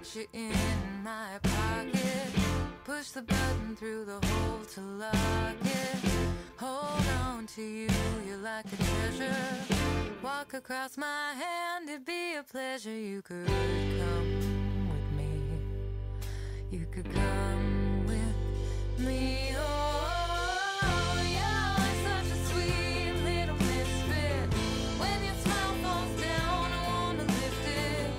reach it in my pocket. Push the button through the hole to lock it. Hold on to you, you're like a treasure. Walk across my hand, it'd be a pleasure. You could come with me. You could come with me. Oh, yeah, like such a sweet little misfit. When your smile falls down, I wanna lift it.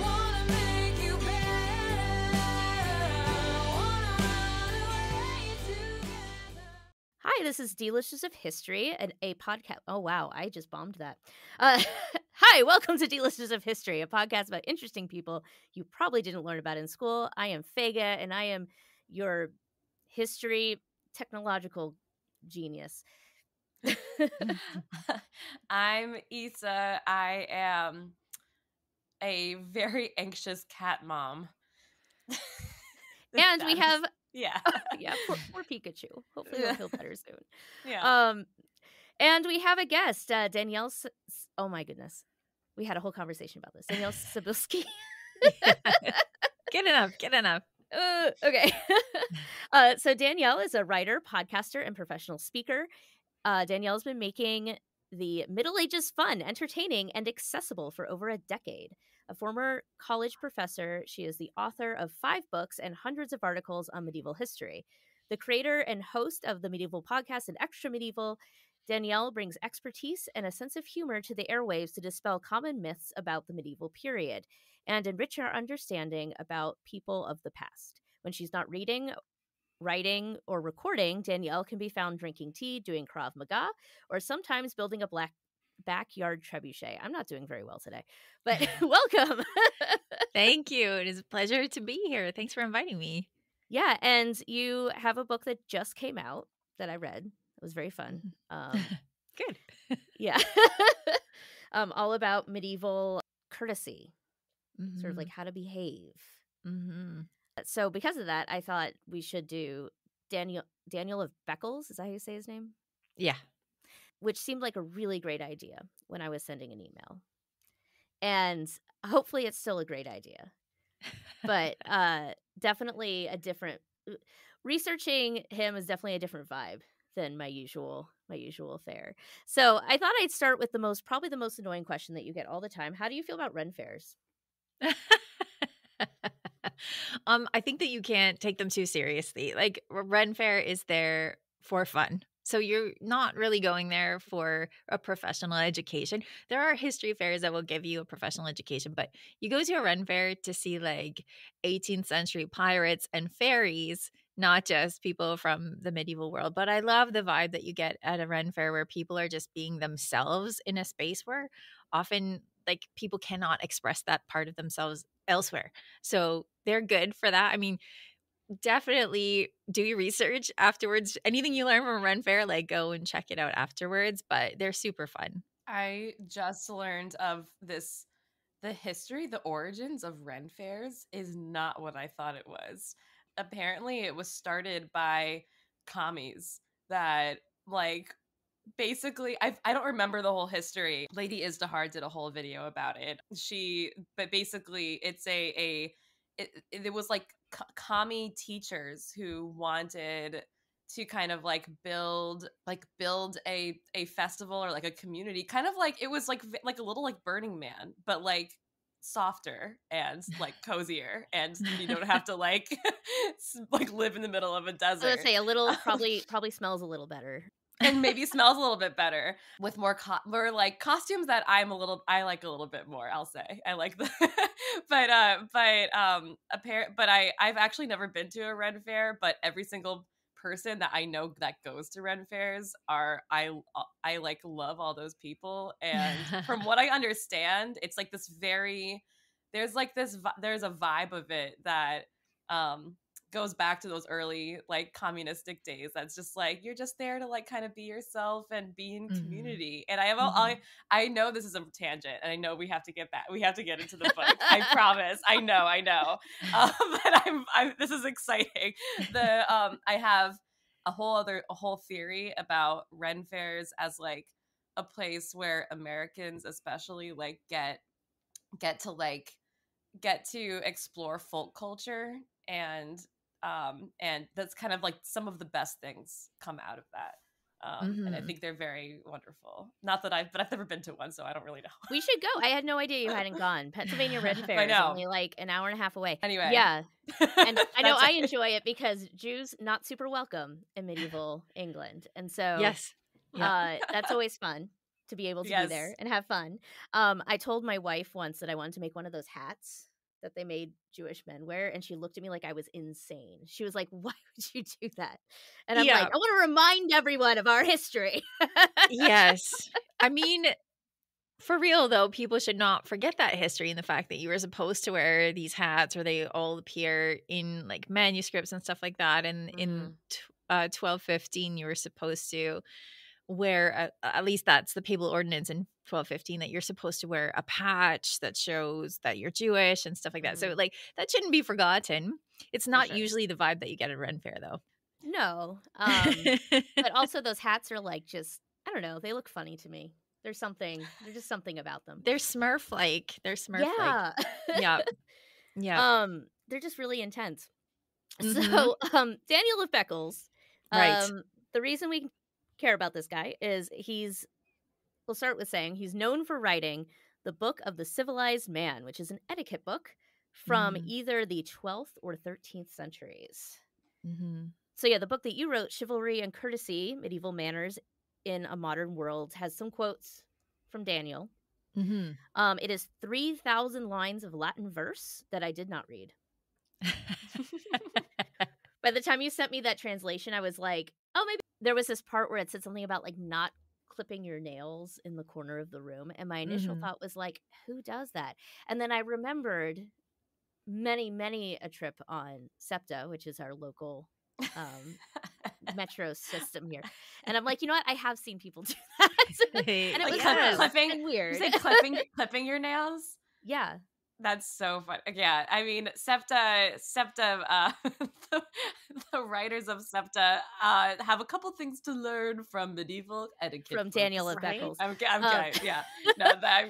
Wanna make you better. Wanna run away together. Hi, this is Delicious of History, a podcast. Oh, wow, I just bombed that. Hi, welcome to Delicious of History, a podcast about interesting people you probably didn't learn about in school. I am Fega, and I am your history technological genius. I'm Issa. I am a very anxious cat mom. And we have, yeah. yeah, poor Pikachu. Hopefully he'll feel better soon. Yeah. And we have a guest, Danielle. Oh my goodness, we had a whole conversation about this. Danielle Cybulskie. Get enough. Okay. So Danielle is a writer, podcaster, and professional speaker. Danielle's been making the Middle Ages fun, entertaining, and accessible for over a decade. A former college professor, she is the author of 5 books and hundreds of articles on medieval history. The creator and host of the Medieval Podcast and Extra Medieval, Danielle brings expertise and a sense of humor to the airwaves to dispel common myths about the medieval period and enrich our understanding about people of the past. When she's not reading, writing, or recording, Danielle can be found drinking tea, doing Krav Maga, or sometimes building a backyard trebuchet. I'm not doing very well today, but welcome. Thank you. It is a pleasure to be here. Thanks for inviting me. Yeah, and you have a book that just came out that I read. It was very fun. Good. Yeah. All about medieval courtesy, sort of like how to behave. Mm-hmm. So because of that, I thought we should do Daniel of Beccles. Is that how you say his name? Yeah. Which seemed like a really great idea when I was sending an email. And hopefully it's still a great idea. But definitely a different researching him is definitely a different vibe than my usual fare. So I thought I'd start with probably the most annoying question that you get all the time. How do you feel about Ren fairs? I think that you can't take them too seriously. Like, Ren Fair is there for fun. So you're not really going there for a professional education. There are history fairs that will give you a professional education, but you go to a Ren Fair to see like 18th century pirates and fairies, not just people from the medieval world. But I love the vibe that you get at a Ren Fair where people are just being themselves in a space where often like people cannot express that part of themselves elsewhere. So they're good for that. I mean, definitely do your research afterwards. Anything you learn from a Ren Fair, like go and check it out afterwards, but they're super fun. I just learned of this. The history, the origins of Ren fairs is not what I thought it was. Apparently, it was started by commies that, like, basically, I don't remember the whole history. Lady Izdahar did a whole video about it. But basically, it was like commie teachers who wanted to kind of like build a festival or like a community, kind of like it was like a little like Burning Man, but like softer and like cozier, and you don't have to like like live in the middle of a desert. I would say a little probably smells a little better. And maybe smells a little bit better with more like costumes that I like a little bit more. I'll say I like the, but I've actually never been to a Ren Fair, but every single person that I know that goes to Ren Fairs I like love all those people, and from what I understand, it's like this there's a vibe of it that goes back to those early like communistic days. That's just like you're just there to like kind of be yourself and be in community. And I know this is a tangent, and I know we have to get into the book. I promise. I know. But this is exciting. I have a whole theory about Ren fairs as like a place where Americans especially like get to like get to explore folk culture, and that's kind of like some of the best things come out of that. And I think they're very wonderful. Not that but I've never been to one, so I don't really know. We should go. I had no idea you hadn't gone. Pennsylvania Ren Fair I is know. only like an hour and a half away. Anyway. Yeah. And I know That's I it. enjoy it because Jews not super welcome in medieval England. And so Yes. Yeah. that's always fun to be able to be there Yes. and have fun. I told my wife once that I wanted to make one of those hats that they made Jewish men wear, and she looked at me like I was insane. She was like, "Why would you do that?" And I'm Yeah. like, "I want to remind everyone of our history." Yes. I mean, for real though, people should not forget that history and the fact that you were supposed to wear these hats, or they all appear in like manuscripts and stuff like that. And in 1215, you were supposed to wear at least that's the papal ordinance in 1215, that you're supposed to wear a patch that shows that you're Jewish and stuff like that. So like that shouldn't be forgotten. It's not usually the vibe that you get at Ren Fair though. No. But also those hats are like just, I don't know, they look funny to me. There's just something about them. They're Smurf-like. Yeah. Yeah. Yeah. They're just really intense. So, Daniel of Beccles. Right. The reason we care about this guy is we'll start with saying he's known for writing the Book of the Civilized Man, which is an etiquette book from either the 12th or 13th centuries. So yeah, the book that you wrote, Chivalry and Courtesy, Medieval Manners in a Modern World, has some quotes from Daniel. It is 3,000 lines of Latin verse that I did not read. By the time you sent me that translation, I was like, oh, maybe there was this part where it said something about like not clipping your nails in the corner of the room. And my initial thought was like, who does that? And then I remembered many a trip on SEPTA, which is our local metro system here. And I'm like, you know what? I have seen people do that. And it was clipping weird. You say clipping your nails? Yeah. That's so fun. Yeah, I mean, SEPTA, the writers of SEPTA have a couple things to learn from medieval etiquette. From Daniel of Beccles. I'm kidding. Yeah. No, that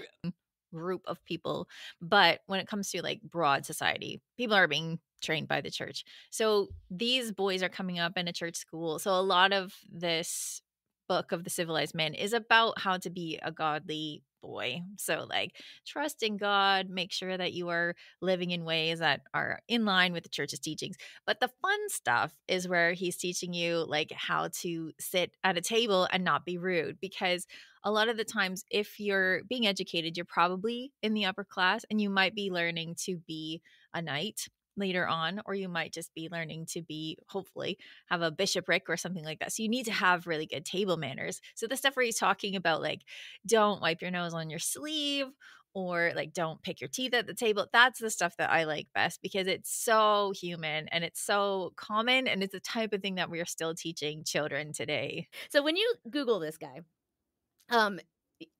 group of people. But when it comes to like broad society, people are being trained by the church. So these boys are coming up in a church school. So a lot of this book of the civilized man is about how to be a godly boy. So like trust in God, make sure that you are living in ways that are in line with the church's teachings. But the fun stuff is where he's teaching you like how to sit at a table and not be rude, because a lot of the times if you're being educated, you're probably in the upper class and you might be learning to be a knight later on, or you might just be learning to be, hopefully, have a bishopric or something like that. So you need to have really good table manners. So the stuff where he's talking about like, don't wipe your nose on your sleeve, or like don't pick your teeth at the table, that's the stuff that I like best, because it's so human and it's so common, and it's the type of thing that we are still teaching children today. So when you Google this guy,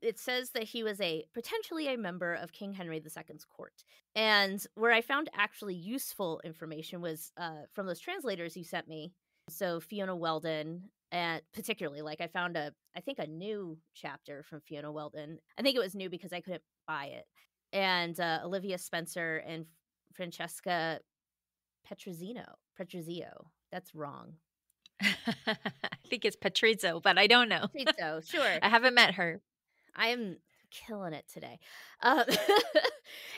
it says that he was potentially a member of King Henry II's court. And where I found actually useful information was from those translators you sent me. So Fiona Weldon, and particularly, like I found I think a new chapter from Fiona Weldon. I think it was new because I couldn't buy it. And Olivia Spencer and Francesca Petruzio. That's wrong. I think it's Patrizio, but I don't know. Patrizio, sure. I haven't met her. I am killing it today.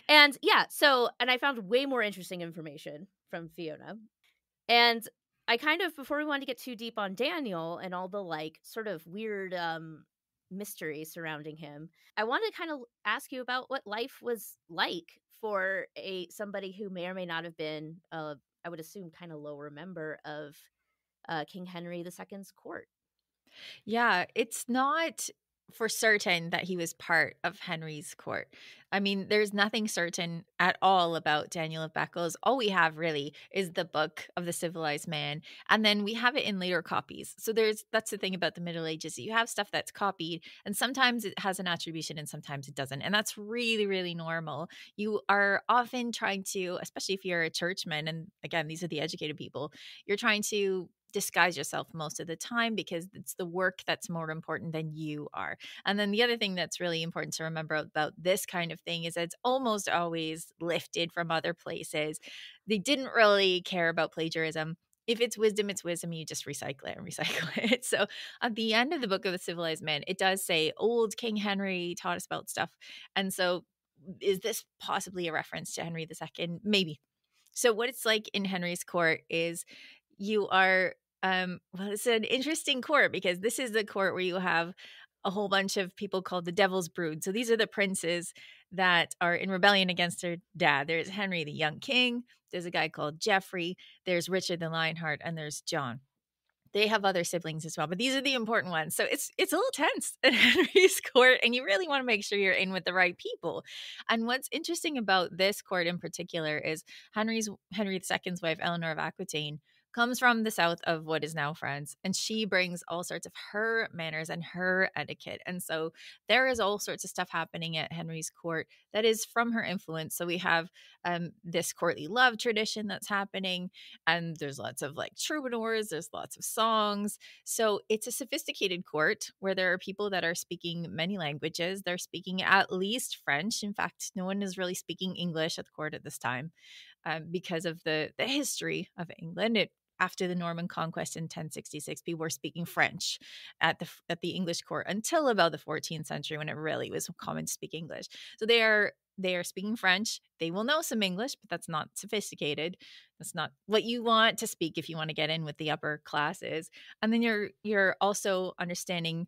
And yeah, and I found way more interesting information from Fiona. And I kind of, before we wanted to get too deep on Daniel and all the like sort of weird mystery surrounding him, I wanted to kind of ask you about what life was like for somebody who may or may not have been, I would assume, kind of lower member of King Henry II's court. Yeah, it's not for certain that he was part of Henry's court. I mean, there's nothing certain at all about Daniel of Beccles. All we have really is the book of the civilized man, and then we have it in later copies. So that's the thing about the Middle Ages. You have stuff that's copied, and sometimes it has an attribution and sometimes it doesn't. And that's really, really normal. You are often trying to, especially if you're a churchman, and again, these are the educated people, you're trying to disguise yourself most of the time because it's the work that's more important than you are. And then the other thing that's really important to remember about this kind of thing is that it's almost always lifted from other places. They didn't really care about plagiarism. If it's wisdom, it's wisdom. You just recycle it and recycle it. So at the end of the Book of the Civilized Man, it does say old King Henry taught us about stuff. And so is this possibly a reference to Henry II? Maybe. So what it's like in Henry's court is you are well, it's an interesting court because this is the court where you have a whole bunch of people called the Devil's Brood. So these are the princes that are in rebellion against their dad. There's Henry the young king, there's a guy called Geoffrey, there's Richard the Lionheart, and there's John. They have other siblings as well, but these are the important ones. So it's a little tense at Henry's court, and you really want to make sure you're in with the right people. And what's interesting about this court in particular is Henry II's wife, Eleanor of Aquitaine, comes from the south of what is now France, and she brings all sorts of her manners and her etiquette. And so there is all sorts of stuff happening at Henry's court that is from her influence. So we have this courtly love tradition that's happening, and there's lots of like troubadours, there's lots of songs. So it's a sophisticated court where there are people that are speaking many languages. They're speaking at least French. In fact, no one is really speaking English at the court at this time because of the history of England. After the Norman conquest in 1066, people were speaking French at the English court until about the 14th century, when it really was common to speak English. So they are speaking French. They will know some English, but that's not sophisticated. That's not what you want to speak if you want to get in with the upper classes. And then you're also understanding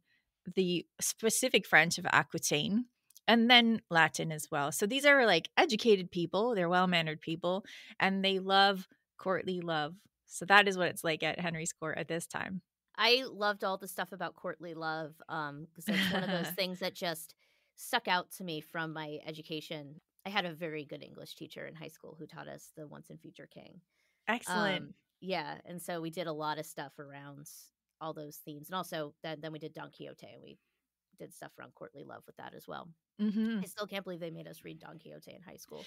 the specific French of Aquitaine, and then Latin as well. So these are like educated people. They're well-mannered people, and they love courtly love. So that is what it's like at Henry's court at this time. I loved all the stuff about courtly love because it's one of those things that just stuck out to me from my education. I had a very good English teacher in high school who taught us the Once and Future King. Excellent. Yeah, and so we did a lot of stuff around all those themes. And also then we did Don Quixote, and we did stuff around courtly love with that as well. Mm-hmm. I still can't believe they made us read Don Quixote in high school.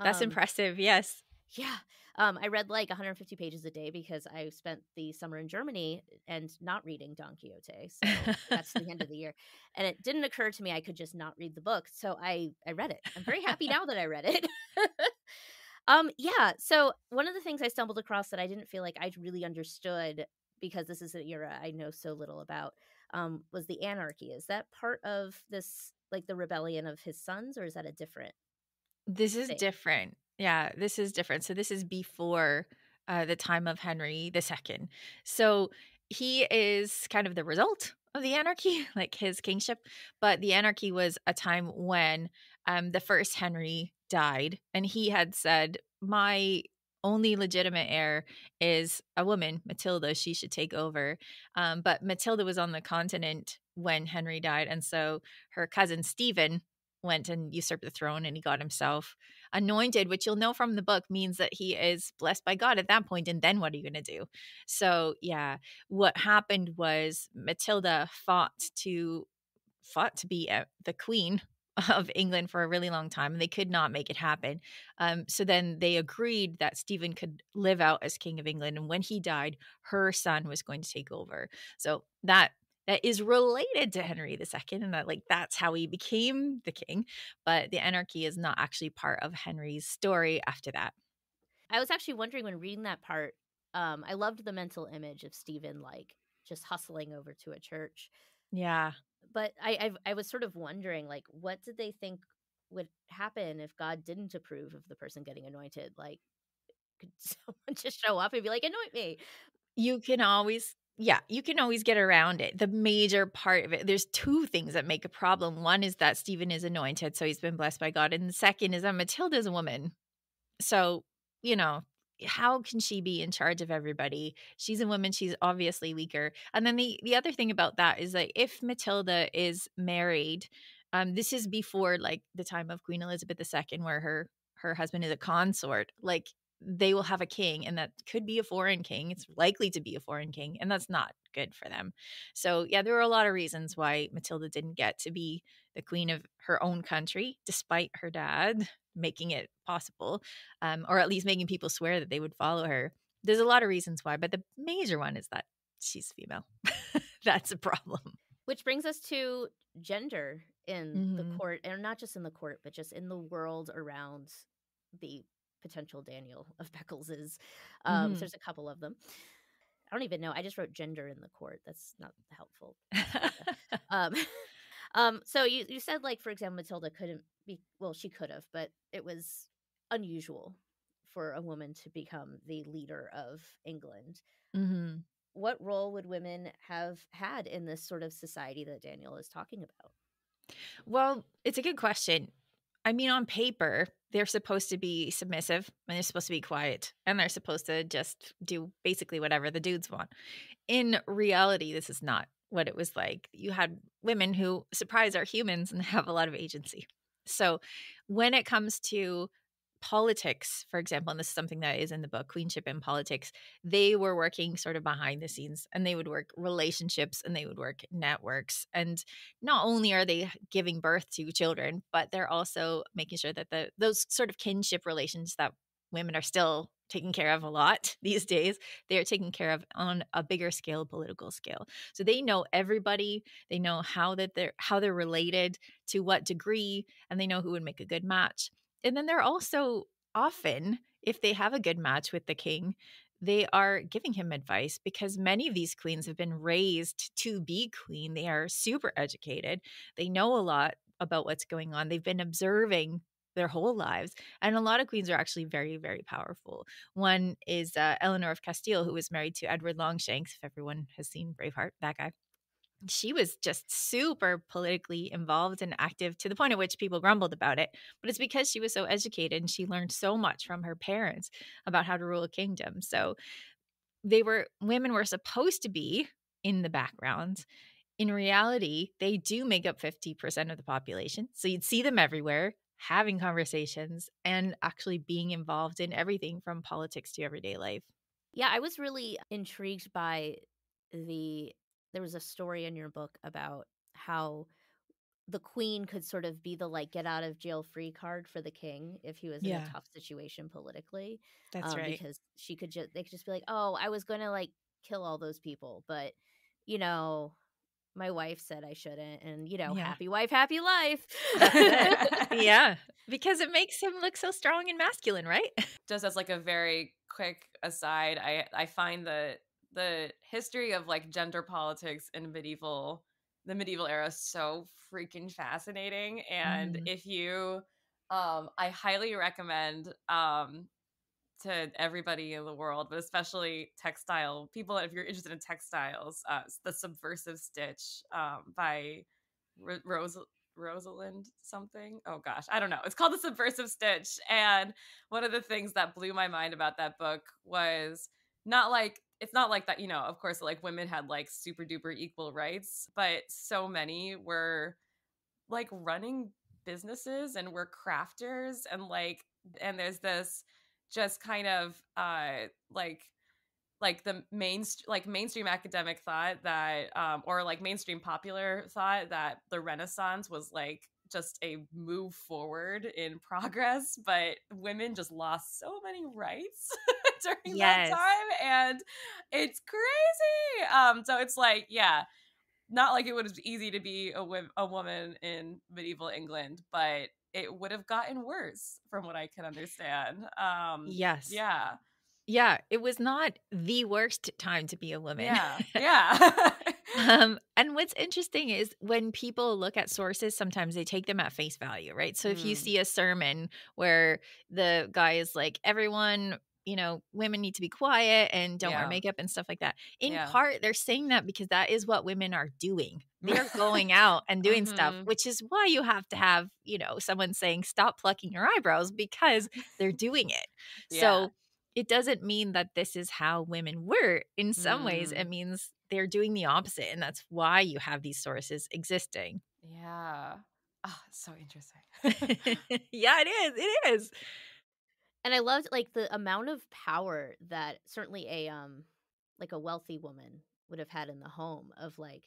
That's impressive. Yes. Yeah. I read like 150 pages a day because I spent the summer in Germany and not reading Don Quixote. So that's the end of the year. And it didn't occur to me I could just not read the book. So I read it. I'm very happy now that I read it. Yeah. So one of the things I stumbled across that I didn't feel like I really understood, because this is an era I know so little about, was the anarchy. Is that part of this, like the rebellion of his sons, or is that a different This is thing? different. Yeah, this is different. So this is before the time of Henry II. So he is kind of the result of the anarchy, like his kingship. But the anarchy was a time when the first Henry died, and he had said, my only legitimate heir is a woman, Matilda. She should take over. But Matilda was on the continent when Henry died, and so her cousin Stephen went and usurped the throne, and he got himself anointed, which you'll know from the book means that he is blessed by God at that point. And then what are you going to do? So yeah, what happened was Matilda fought to be the queen of England for a really long time, and they could not make it happen. So then they agreed that Stephen could live out as king of England, and when he died, her son was going to take over. So that is related to Henry II, and that's how he became the king. But the anarchy is not actually part of Henry's story after that. I was actually wondering when reading that part, I loved the mental image of Stephen like just hustling over to a church. Yeah. But I was sort of wondering, like, what did they think would happen if God didn't approve of the person getting anointed? Like, could someone just show up and be like, anoint me? You can always get around it. The major part of it, there's two things that make a problem. One is that Stephen is anointed, so he's been blessed by God. And the second is that Matilda is a woman. So, how can she be in charge of everybody? She's a woman. She's obviously weaker. And then the other thing about that is that if Matilda is married, this is before like the time of Queen Elizabeth II, where her husband is a consort. Like, they will have a king, and that could be a foreign king. It's likely to be a foreign king, and that's not good for them. So yeah, there were a lot of reasons why Matilda didn't get to be the queen of her own country, despite her dad making it possible, or at least making people swear that they would follow her. There's a lot of reasons why, but the major one is that she's female. That's a problem. Which brings us to gender in the Mhm. court, and not just in the court, but just in the world around the potential Daniel of Beccles's. So Mhm. there's a couple of them. I don't even know. I just wrote gender in the court. That's not helpful. um, so you said, like, for example, Matilda couldn't be, well, she could have, but it was unusual for a woman to become the leader of England. Mhm. What role would women have had in this sort of society that Daniel is talking about? Well, it's a good question. I mean, on paper, they're supposed to be submissive and they're supposed to be quiet and they're supposed to just do basically whatever the dudes want. In reality, this is not what it was like. You had women who, surprise, are humans and have a lot of agency. So when it comes to politics, for example, and this is something that is in the book, Queenship and Politics, they were working sort of behind the scenes and they would work relationships and they would work networks. And not only are they giving birth to children, but they're also making sure that those sort of kinship relations that women are still taking care of a lot these days, they are taken care of on a bigger scale, political scale. So they know everybody, they know how they're related, to what degree, and they know who would make a good match. And then they're also often, if they have a good match with the king, they are giving him advice because many of these queens have been raised to be queen. They are super educated. They know a lot about what's going on. They've been observing their whole lives. And a lot of queens are actually very, very powerful. One is Eleanor of Castile, who was married to Edward Longshanks, if everyone has seen Braveheart, that guy. She was just super politically involved and active to the point at which people grumbled about it. But it's because she was so educated and she learned so much from her parents about how to rule a kingdom. So women were supposed to be in the background. In reality, they do make up 50% of the population. So you'd see them everywhere, having conversations and actually being involved in everything from politics to everyday life. Yeah, I was really intrigued by there was a story in your book about how the queen could sort of be the, like, get out of jail free card for the king if he was in a Yeah, tough situation politically. that's right. Because they could just be like, "Oh, I was gonna, like, kill all those people, but, you know, my wife said I shouldn't, and, Yeah, happy wife, happy life." that's it. Yeah, because it makes him look so strong and masculine, right? Just as like a very quick aside, I find the history of like gender politics in the medieval era so freaking fascinating. And Mhm. if you I highly recommend to everybody in the world, but especially textile people, if you're interested in textiles, the Subversive Stitch by Rose Rosalind something. Oh gosh, I don't know. It's called The Subversive Stitch, and one of the things that blew my mind about that book was not like it's not like that, of course, like women had like super duper equal rights, but so many were like running businesses and we're crafters and there's this just kind of like the mainstream academic thought that or like mainstream popular thought that the Renaissance was like just a move forward in progress, but women just lost so many rights during that Yes. time, and it's crazy. So it's like, yeah, not like it was easy to be a woman in medieval England, but it would have gotten worse from what I can understand. Yes. Yeah, Yeah, it was not the worst time to be a woman. yeah, yeah. And what's interesting is when people look at sources, sometimes they take them at face value, right? So if you Mm, see a sermon where the guy is like, everyone, women need to be quiet and don't wear yeah, makeup and stuff like that. In yeah. part, they're saying that because that is what women are doing. They're going out and doing stuff, Hmm. which is why you have to have, someone saying, stop plucking your eyebrows because they're doing it. Yeah. So it doesn't mean that this is how women were. In some ways, it Mm, means they're doing the opposite. And that's why you have these sources existing. yeah. Oh, so interesting. Yeah, it is. It is. And I loved, like, the amount of power that certainly a wealthy woman would have had in the home of, like,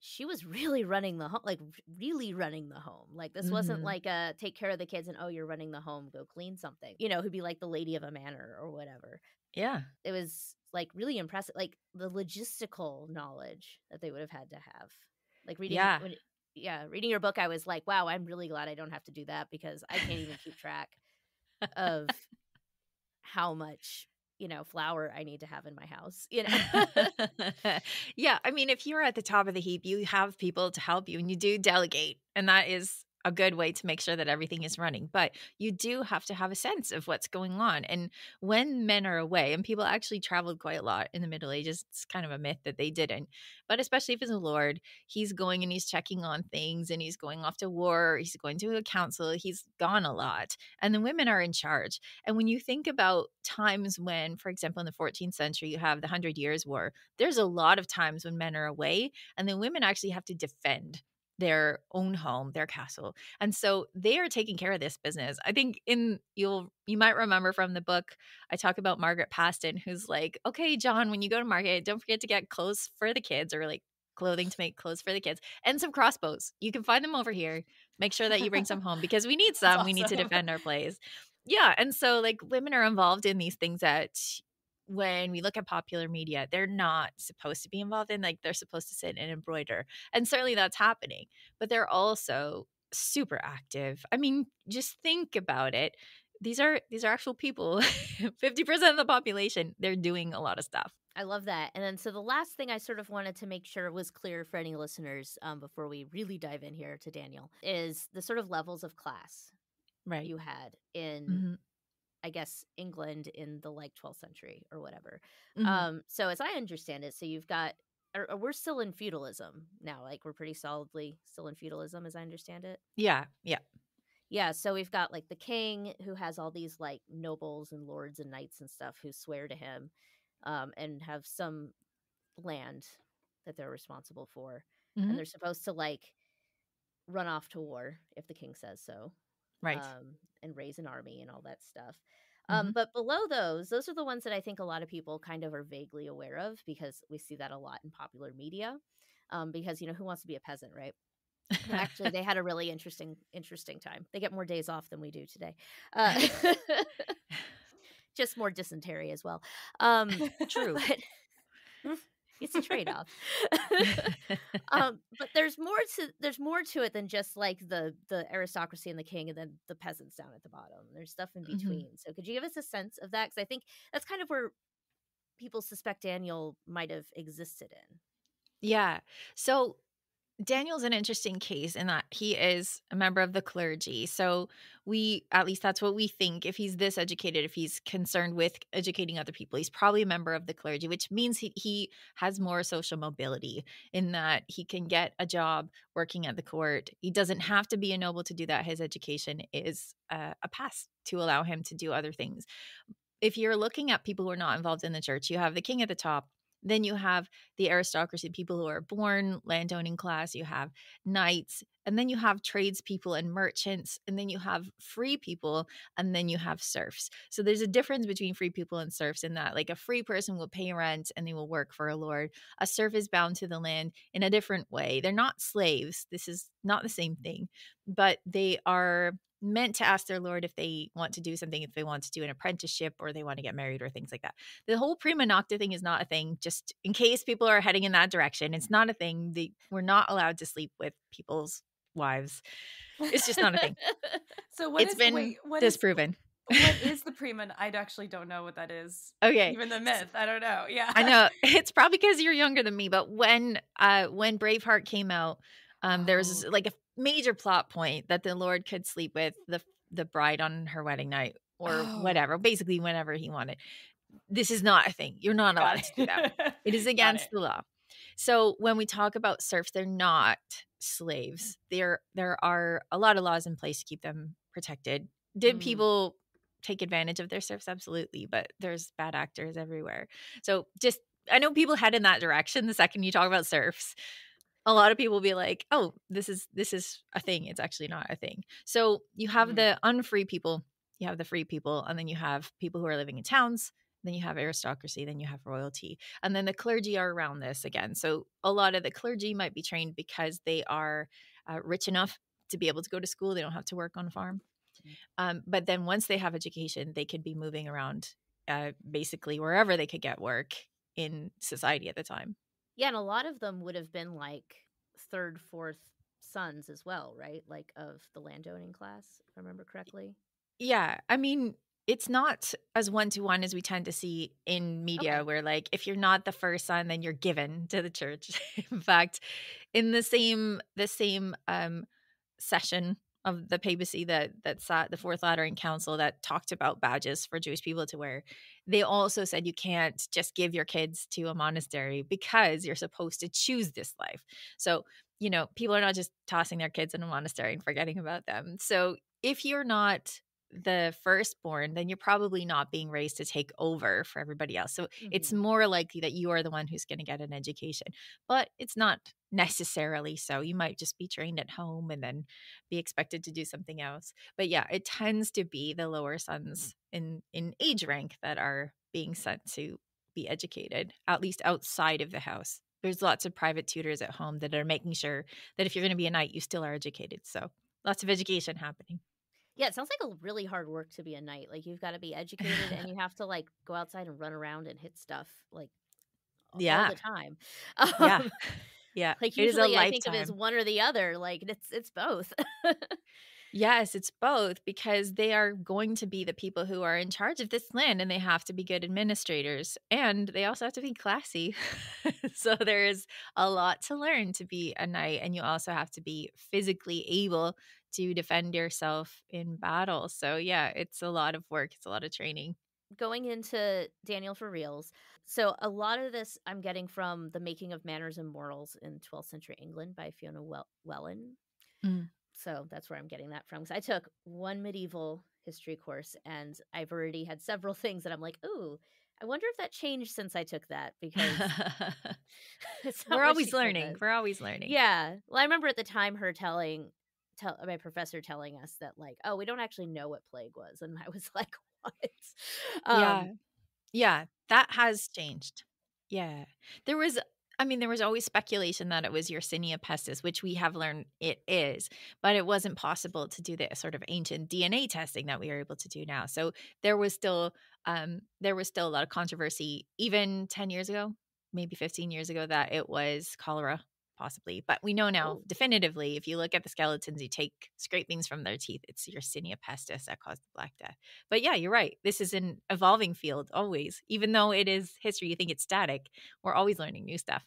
she was really running the home, like really running the home. Like this wasn't like a take care of the kids and, oh, you're running the home, go clean something, who'd be like the lady of a manor or whatever. Yeah. It was like really impressive, like the logistical knowledge that they would have had to have. Like reading your book, I was like, wow, I'm really glad I don't have to do that, because I can't even keep track of how much flour I need to have in my house. Yeah, I mean, if you're at the top of the heap, you have people to help you, and you do delegate, and that is a good way to make sure that everything is running. But you do have to have a sense of what's going on. And when men are away, and people actually traveled quite a lot in the Middle Ages, it's kind of a myth that they didn't. But especially if it's a lord, he's going and he's checking on things, and he's going off to war, he's going to a council, he's gone a lot. And the women are in charge. And when you think about times when, for example, in the 14th century, you have the 100 Years' War, there's a lot of times when men are away, and the women actually have to defend their own home, their castle. And so they are taking care of this business. I think you might remember from the book, I talk about Margaret Paston, who's like, okay, John, when you go to market, don't forget to get clothes for the kids, or like clothing to make clothes for the kids, and some crossbows. You can find them over here. Make sure that you bring some home, because we need some. That's We need to awesome. defend our place. Yeah. And so like women are involved in these things that when we look at popular media, they're not supposed to be involved in. Like they're supposed to sit and embroider. And certainly that's happening. But they're also super active. I mean, just think about it. These are actual people. 50% of the population, they're doing a lot of stuff. I love that. And then, so the last thing I sort of wanted to make sure was clear for any listeners, before we really dive in here to Daniel, is the sort of levels of class Right. you had in, I guess, England in the like 12th century or whatever. So as I understand it, so you've got, we're still in feudalism now. Like we're pretty solidly still in feudalism, as I understand it. Yeah. Yeah. Yeah, so we've got like the king, who has all these like nobles and lords and knights and stuff who swear to him, and have some land that they're responsible for. And they're supposed to like run off to war if the king says so. Right. And raise an army and all that stuff. But below those are the ones that I think a lot of people kind of are vaguely aware of, because we see that a lot in popular media. Because, who wants to be a peasant, right? Actually, they had a really interesting time. They get more days off than we do today. Just more dysentery as well. True. It's a trade-off. But there's more to it than just like the aristocracy and the king, and then the peasants down at the bottom. There's stuff in between. So could you give us a sense of that? Because I think that's kind of where people suspect Daniel might have existed in. Yeah. So Daniel's an interesting case in that he is a member of the clergy. So at least that's what we think. If he's this educated, if he's concerned with educating other people, he's probably a member of the clergy, which means he has more social mobility in that he can get a job working at the court. He doesn't have to be a noble to do that. His education is a pass to allow him to do other things. If you're looking at people who are not involved in the church, you have the king at the top. Then you have the aristocracy, people who are born landowning class. You have knights, and then you have tradespeople and merchants, and then you have free people, and then you have serfs. So there's a difference between free people and serfs in that, like, a free person will pay rent and they will work for a lord. A serf is bound to the land in a different way. They're not slaves. This is not the same thing, but they are meant to ask their lord if they want to do something, if they want to do an apprenticeship, or they want to get married, or things like that. The whole prima nocta thing is not a thing, just in case people are heading in that direction. It's not a thing. We're not allowed to sleep with people's wives. It's just not a thing. So It's been disproven. What is the prima? I actually don't know what that is. Okay. Even the myth. I don't know. Yeah. I know. It's probably because you're younger than me, but when Braveheart came out, there was like a major plot point that the Lord could sleep with the bride on her wedding night, or whatever, basically whenever he wanted. This is not a thing. You're not allowed to do that. It is against the law. So when we talk about serfs, they're not slaves. There are a lot of laws in place to keep them protected. Did people take advantage of their serfs? Absolutely, but there's bad actors everywhere. So I know people head in that direction the second you talk about serfs. A lot of people will be like, oh, this is a thing. It's actually not a thing. So you have the unfree people, you have the free people, and then you have people who are living in towns, then you have aristocracy, then you have royalty. And then the clergy are around this again. So a lot of the clergy might be trained because they are rich enough to be able to go to school. They don't have to work on a farm. But then once they have education, they could be moving around basically wherever they could get work in society at the time. Yeah, and a lot of them would have been like third, fourth sons as well, right? Like of the landowning class, if I remember correctly. Yeah. I mean, it's not as one-to-one as we tend to see in media, Okay. where like if you're not the first son, then you're given to the church. In fact, in the same session of the papacy that sat, the Fourth Lateran Council, that talked about badges for Jewish people to wear, they also said you can't just give your kids to a monastery because you're supposed to choose this life. So, you know, people are not just tossing their kids in a monastery and forgetting about them. So if you're not the firstborn, then you're probably not being raised to take over for everybody else. So it's more likely that you are the one who's going to get an education, but it's not necessarily so. You might just be trained at home and then be expected to do something else. But yeah, it tends to be the lower sons in age rank that are being sent to be educated, at least outside of the house. There's lots of private tutors at home that are making sure that if you're going to be a knight, you still are educated. So lots of education happening. Yeah, it sounds like a really hard work to be a knight. Like you've got to be educated and you have to like go outside and run around and hit stuff like all Yeah. the time. Yeah. Yeah. Like It is a usually I think of it as lifetime. one or the other. Like it's both. Yes, it's both, because they are going to be the people who are in charge of this land, and they have to be good administrators, and they also have to be classy. So there is a lot to learn to be a knight, and you also have to be physically able to defend yourself in battle. So yeah, it's a lot of work. It's a lot of training. Going into Daniel for Reals. So a lot of this I'm getting from The Making of Manners and Morals in 12th Century England by Fiona Wellen. So that's where I'm getting that from. Because I took one medieval history course and I've already had several things that I'm like, ooh, I wonder if that changed since I took that, because it's not We're what always she told learning. us. We're always learning. Yeah. Well, I remember at the time her my professor telling us that like, oh, we don't actually know what plague was. And I was like, what? Yeah. Yeah, that has changed. Yeah. There was always speculation that it was Yersinia pestis, which we have learned it is, but it wasn't possible to do the sort of ancient DNA testing that we are able to do now. So there was still a lot of controversy even 10 years ago, maybe 15 years ago, that it was cholera possibly. But we know now definitively, if you look at the skeletons, you take scrapings from their teeth, it's Yersinia pestis that caused the Black Death. But yeah, you're right. This is an evolving field always. Even though it is history, you think it's static, we're always learning new stuff.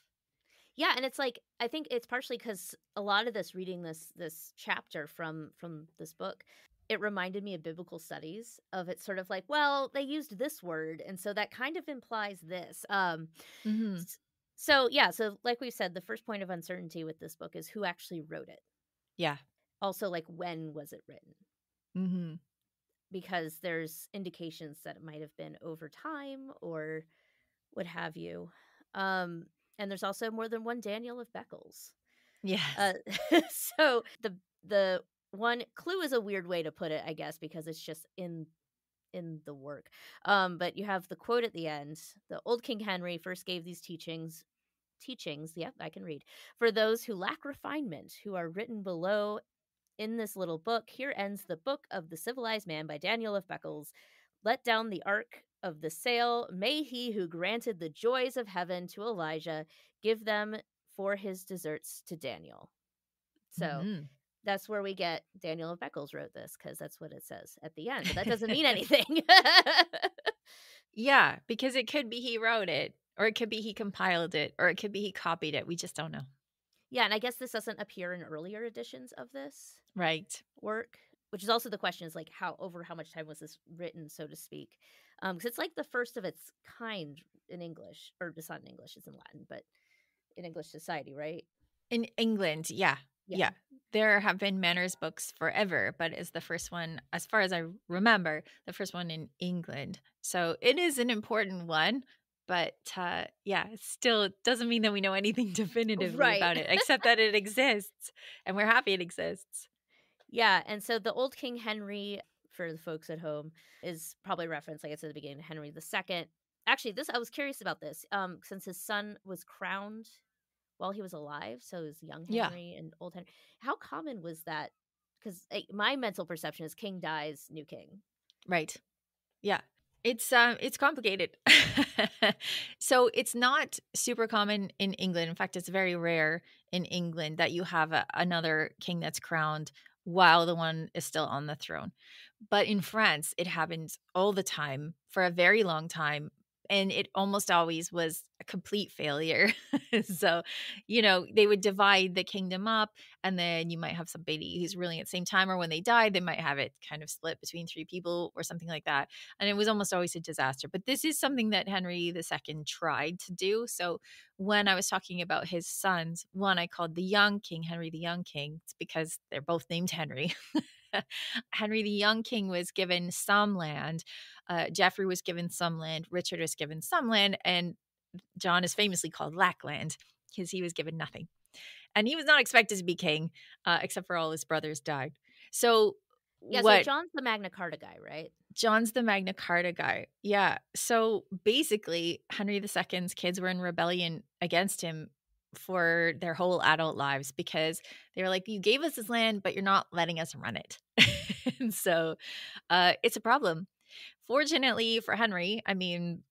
Yeah, and it's like I think it's partially because a lot of this reading this chapter from this book, it reminded me of biblical studies of it's sort of like, well, they used this word, and so that kind of implies this. So yeah, so like we said, the first point of uncertainty with this book is who actually wrote it. Yeah. Also, like when was it written? Mm-hmm. Because there's indications that it might have been over time or what have you. And there's also more than one Daniel of Beccles. Yes. So the one clue is a weird way to put it, I guess, because it's just in the work. But you have the quote at the end: "The old King Henry first gave these teachings, yep, I can read, for those who lack refinement, who are written below in this little book. Here ends the book of the civilized man by Daniel of Beccles. Let down the ark of the sail. May he who granted the joys of heaven to Elijah give them for his deserts to Daniel." So that's where we get Daniel of Beccles wrote this, because that's what it says at the end. But that doesn't mean anything. Yeah, because it could be he wrote it, or it could be he compiled it, or it could be he copied it. We just don't know. Yeah, and I guess this doesn't appear in earlier editions of this Right. work, which is also the question, is like how much time was this written, so to speak? Because it's like the first of its kind in English, or it's not in English, it's in Latin, but in English society, right? In England, yeah. There have been manners books forever, but it's the first one, as far as I remember, the first one in England. So it is an important one, but it still doesn't mean that we know anything definitively about it, except that it exists, and we're happy it exists. Yeah, and so the old King Henry, for the folks at home, is probably referenced, like I said at the beginning, Henry II. actually, I was curious about this. Since his son was crowned while he was alive, so it was young Yeah, Henry and old Henry. How common was that? Because my mental perception is king dies, new king. right. Yeah. It's complicated. So it's not super common in England. In fact, it's very rare in England that you have another king that's crowned while the one is still on the throne. But in France, it happens all the time for a very long time. And it almost always was a complete failure. So, they would divide the kingdom up, and then you might have somebody who's ruling at the same time, or when they died, they might have it kind of split between three people or something like that. And it was almost always a disaster. But this is something that Henry II tried to do. So when I was talking about his sons, one I called the young king, Henry the Young King. It's because they're both named Henry. Henry the Young King was given some land. Geoffrey was given some land. Richard was given some land. And John is famously called Lackland because he was given nothing. And he was not expected to be king, except for all his brothers died. So Yeah, so John's the Magna Carta guy, right? John's the Magna Carta guy. Yeah. So basically, Henry II's kids were in rebellion against him for their whole adult lives because they were like, you gave us this land, but you're not letting us run it. And so it's a problem. Fortunately for Henry, I mean,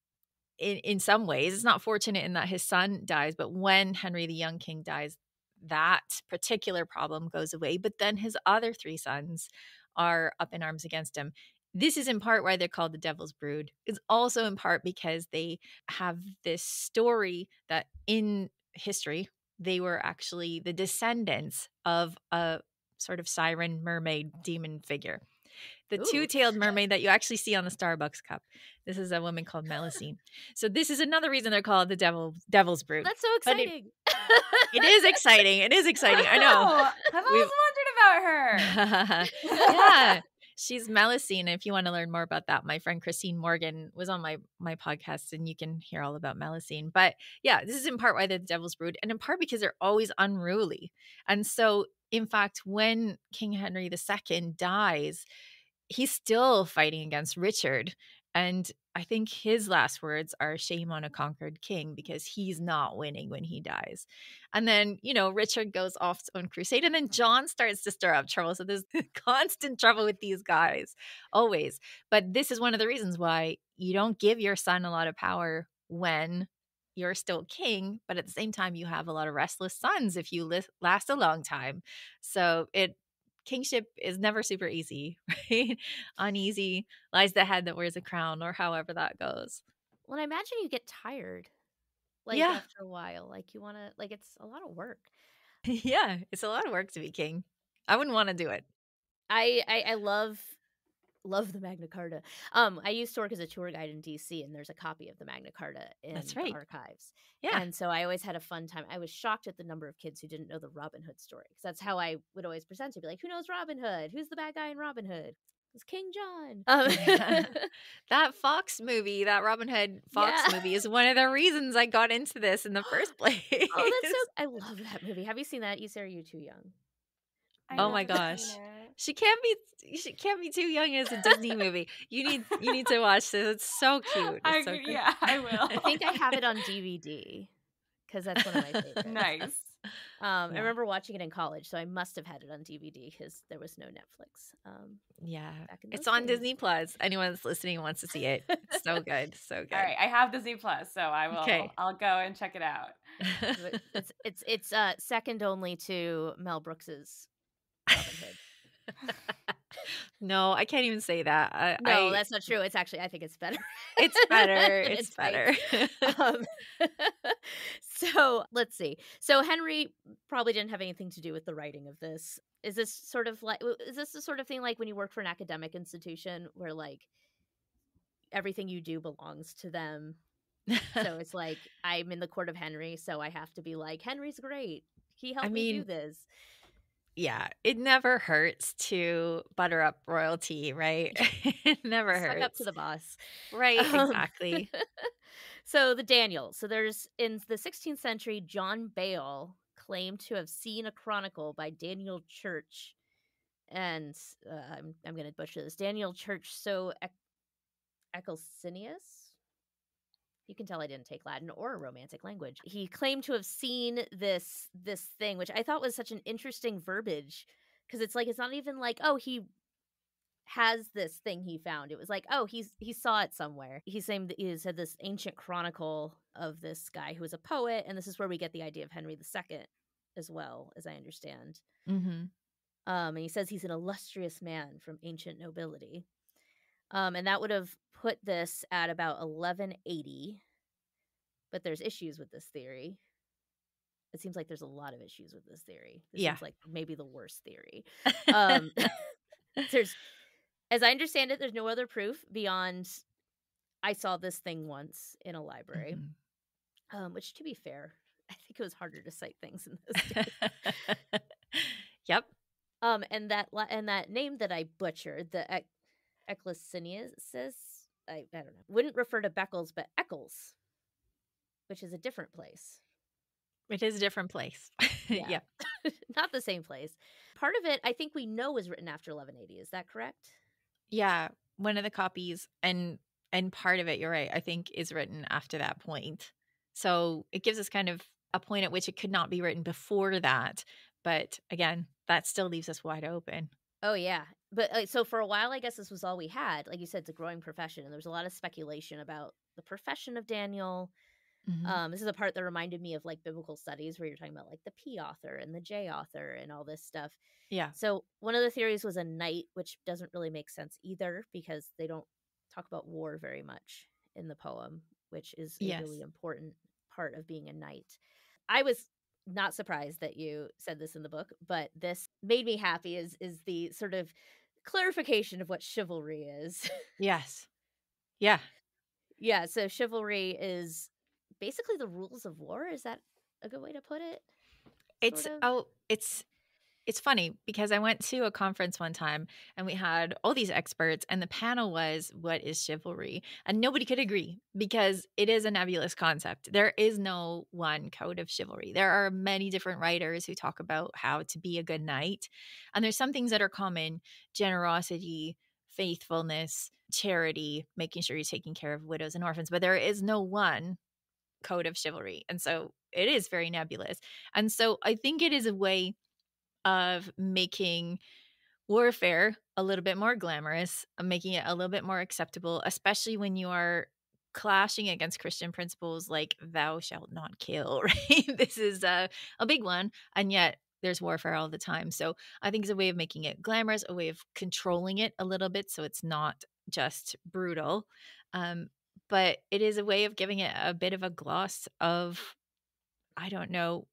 in some ways, it's not fortunate in that his son dies, but when Henry the Young King dies, that particular problem goes away. But then his other three sons are up in arms against him. This is in part why they're called the Devil's Brood. It's also in part because they have this story that in history, they were actually the descendants of a sort of siren mermaid demon figure. The two-tailed mermaid that you actually see on the Starbucks cup. This is a woman called Melusine. So this is another reason they're called the Devil's Brood. That's so exciting. It is exciting. It is exciting. I know. I've always wondered about her. Yeah. She's Melusine. If you want to learn more about that, my friend Christine Morgan was on my podcast, and you can hear all about Melusine. But yeah, this is in part why they're the Devil's Brood, and in part because they're always unruly. And so, in fact, when King Henry II dies, he's still fighting against Richard. And I think his last words are shame on a conquered king, because he's not winning when he dies. And then, Richard goes off on crusade, and then John starts to stir up trouble. So there's constant trouble with these guys, always. But this is one of the reasons why you don't give your son a lot of power when you're still king, but at the same time, you have a lot of restless sons if you last a long time. So kingship is never super easy, right? Uneasy lies the head that wears a crown, or however that goes. Well, I imagine you get tired, after a while. Like, you want to, it's a lot of work. Yeah, it's a lot of work to be king. I wouldn't want to do it. I love the Magna Carta. I used to work as a tour guide in DC, and there's a copy of the Magna Carta in the archives. Yeah. And so I always had a fun time. I was shocked at the number of kids who didn't know the Robin Hood story, because that's how I would always present it. Be like, who knows Robin Hood? Who's the bad guy in Robin Hood? It's King John. That Fox movie, that Robin Hood Fox movie, is one of the reasons I got into this in the first place. Oh, that's I love that movie. Have you seen that? Sarah, you're too young. Oh my gosh. She can't be too young as a Disney movie. You need to watch this. It's so cute. It's so cute. Yeah, I will. I think I have it on DVD, because that's one of my favorites. Nice. I remember watching it in college, so I must have had it on DVD because there was no Netflix. It's on Disney Plus. Anyone that's listening wants to see it. It's so good, so good. All right, I have Disney Plus, so I will. Okay. I'll go and check it out. It's second only to Mel Brooks's Robin Hood. No, I can't even say that. No, that's not true. It's actually, I think it's better. It's better. It's better. So let's see. So Henry probably didn't have anything to do with the writing of this. Is this the sort of thing like when you work for an academic institution where everything you do belongs to them? So it's like, I'm in the court of Henry, so I have to be like, Henry's great. He helped me do this. Yeah, it never hurts to butter up royalty, right? It never hurts. Suck up to the boss. Right, exactly. So the Daniel. So there's, in the 16th century, John Bale claimed to have seen a chronicle by Daniel Church. And I'm going to butcher this. Daniel Church, so Ecclesinius? You can tell I didn't take Latin or a Romantic language. He claimed to have seen this thing, which I thought was such an interesting verbiage, because it's like, it's not even like, oh, he has this thing he found. It was like, oh, he saw it somewhere. He's saying that he said this ancient chronicle of this guy who was a poet, and this is where we get the idea of Henry II as well, as I understand. Mm-hmm. And he says he's an illustrious man from ancient nobility. And that would have put this at about 1180. But there's issues with this theory. It seems like there's a lot of issues with this theory. This Yeah. seems like maybe the worst theory. There's, as I understand it, there's no other proof beyond I saw this thing once in a library. Mhm. Which, to be fair, I think it was harder to cite things in this day. Yep. And that name that I butchered, the Ecclesiastes, I don't know, wouldn't refer to Beccles, but Beccles, which is a different place. It is a different place. Yeah. Yep. Not the same place. Part of it, I think we know, was written after 1180. Is that correct? Yeah. One of the copies and part of it, you're right, I think is written after that point. So it gives us kind of a point at which it could not be written before that. But again, that still leaves us wide open. Oh, yeah. But so for a while, I guess this was all we had. Like you said, it's a growing profession. And there was a lot of speculation about the profession of Daniel. Mhm. This is a part that reminded me of like biblical studies where you're talking about like the P author and the J author and all this stuff. Yeah. So one of the theories was a knight, which doesn't really make sense either because they don't talk about war very much in the poem, which is a Yes. really important part of being a knight. I was not surprised that you said this in the book, but this made me happy is the sort of clarification of what chivalry is. Yes. Yeah. Yeah, so chivalry is basically the rules of war. Is that a good way to put it? It's Sort of? it's funny because I went to a conference one time and we had all these experts and the panel was, what is chivalry? And nobody could agree because it is a nebulous concept. There is no one code of chivalry. There are many different writers who talk about how to be a good knight. And there's some things that are common: generosity, faithfulness, charity, making sure you're taking care of widows and orphans. But there is no one code of chivalry. And so it is very nebulous. And so I think it is a way of making warfare a little bit more glamorous, making it a little bit more acceptable, especially when you are clashing against Christian principles like thou shalt not kill, right? This is a big one. And yet there's warfare all the time. So I think it's a way of making it glamorous, a way of controlling it a little bit so it's not just brutal. But it is a way of giving it a bit of a gloss of, I don't know,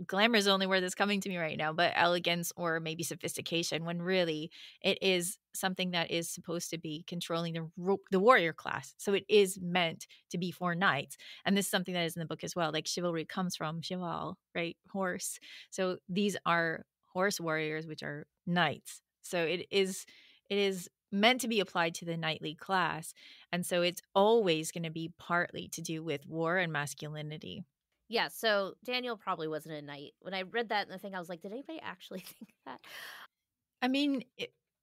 glamour is the only word that's coming to me right now, but elegance or maybe sophistication, when really it is something that is supposed to be controlling the warrior class. So it is meant to be for knights. And this is something that is in the book as well. Like chivalry comes from cheval, right? Horse. So these are horse warriors, which are knights. So it is meant to be applied to the knightly class. And so it's always going to be partly to do with war and masculinity. Yeah, so Daniel probably wasn't a knight. When I read that in the thing, I was like, did anybody actually think that? I mean,